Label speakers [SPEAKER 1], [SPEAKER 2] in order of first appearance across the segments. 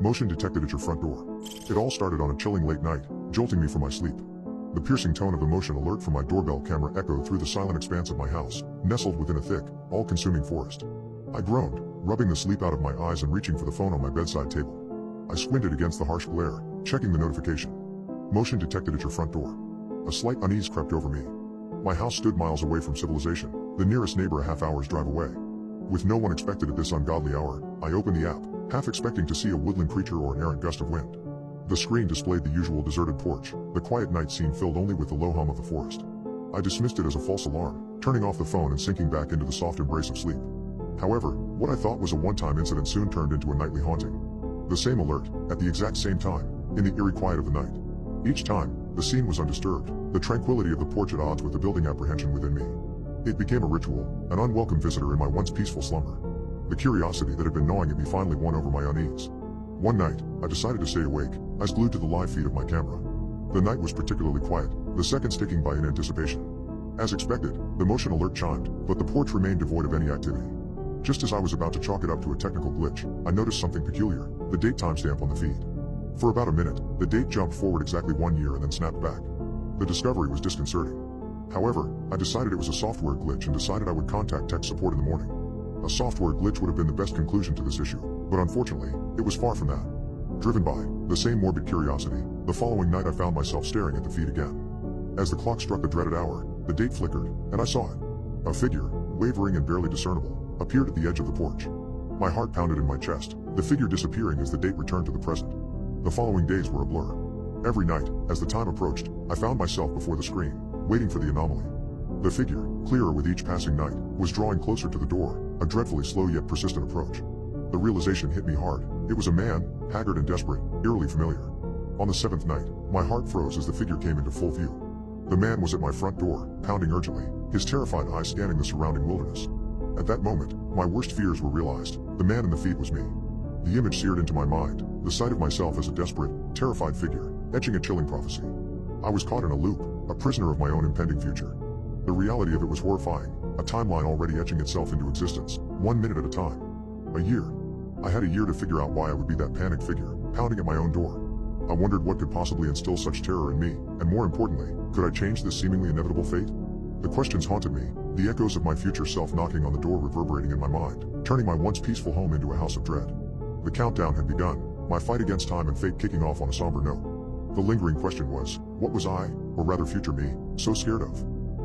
[SPEAKER 1] Motion detected at your front door. It all started on a chilling late night, jolting me from my sleep. The piercing tone of the motion alert from my doorbell camera echoed through the silent expanse of my house, nestled within a thick, all-consuming forest. I groaned, rubbing the sleep out of my eyes and reaching for the phone on my bedside table. I squinted against the harsh glare, checking the notification. Motion detected at your front door. A slight unease crept over me. My house stood miles away from civilization, the nearest neighbor a half-hour's drive away. With no one expected at this ungodly hour, I opened the app, half expecting to see a woodland creature or an errant gust of wind. The screen displayed the usual deserted porch, the quiet night scene filled only with the low hum of the forest. I dismissed it as a false alarm, turning off the phone and sinking back into the soft embrace of sleep. However, what I thought was a one-time incident soon turned into a nightly haunting. The same alert, at the exact same time, in the eerie quiet of the night. Each time, the scene was undisturbed, the tranquility of the porch at odds with the building apprehension within me. It became a ritual, an unwelcome visitor in my once peaceful slumber. The curiosity that had been gnawing at me finally won over my unease. One night, I decided to stay awake, eyes glued to the live feed of my camera. The night was particularly quiet, the seconds ticking by in anticipation. As expected, the motion alert chimed, but the porch remained devoid of any activity. Just as I was about to chalk it up to a technical glitch, I noticed something peculiar, the date timestamp on the feed. For about a minute, the date jumped forward exactly 1 year and then snapped back. The discovery was disconcerting. However, I decided it was a software glitch and decided I would contact tech support in the morning. A software glitch would have been the best conclusion to this issue, but unfortunately, it was far from that. Driven by the same morbid curiosity, the following night I found myself staring at the feed again. As the clock struck the dreaded hour, the date flickered, and I saw it. A figure, wavering and barely discernible, appeared at the edge of the porch. My heart pounded in my chest, the figure disappearing as the date returned to the present. The following days were a blur. Every night, as the time approached, I found myself before the screen, waiting for the anomaly. The figure, clearer with each passing night, was drawing closer to the door, a dreadfully slow yet persistent approach. The realization hit me hard. It was a man, haggard and desperate, eerily familiar. On the seventh night, my heart froze as the figure came into full view. The man was at my front door, pounding urgently, his terrified eyes scanning the surrounding wilderness. At that moment, my worst fears were realized. The man in the feed was me. The image seared into my mind, the sight of myself as a desperate, terrified figure, etching a chilling prophecy. I was caught in a loop, a prisoner of my own impending future. The reality of it was horrifying, a timeline already etching itself into existence, 1 minute at a time. A year. I had a year to figure out why I would be that panicked figure, pounding at my own door. I wondered what could possibly instill such terror in me, and more importantly, could I change this seemingly inevitable fate? The questions haunted me, the echoes of my future self knocking on the door reverberating in my mind, turning my once peaceful home into a house of dread. The countdown had begun, my fight against time and fate kicking off on a somber note. The lingering question was, what was I, or rather future me, so scared of?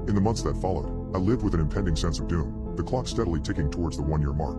[SPEAKER 1] In the months that followed, I lived with an impending sense of doom, the clock steadily ticking towards the 1-year mark.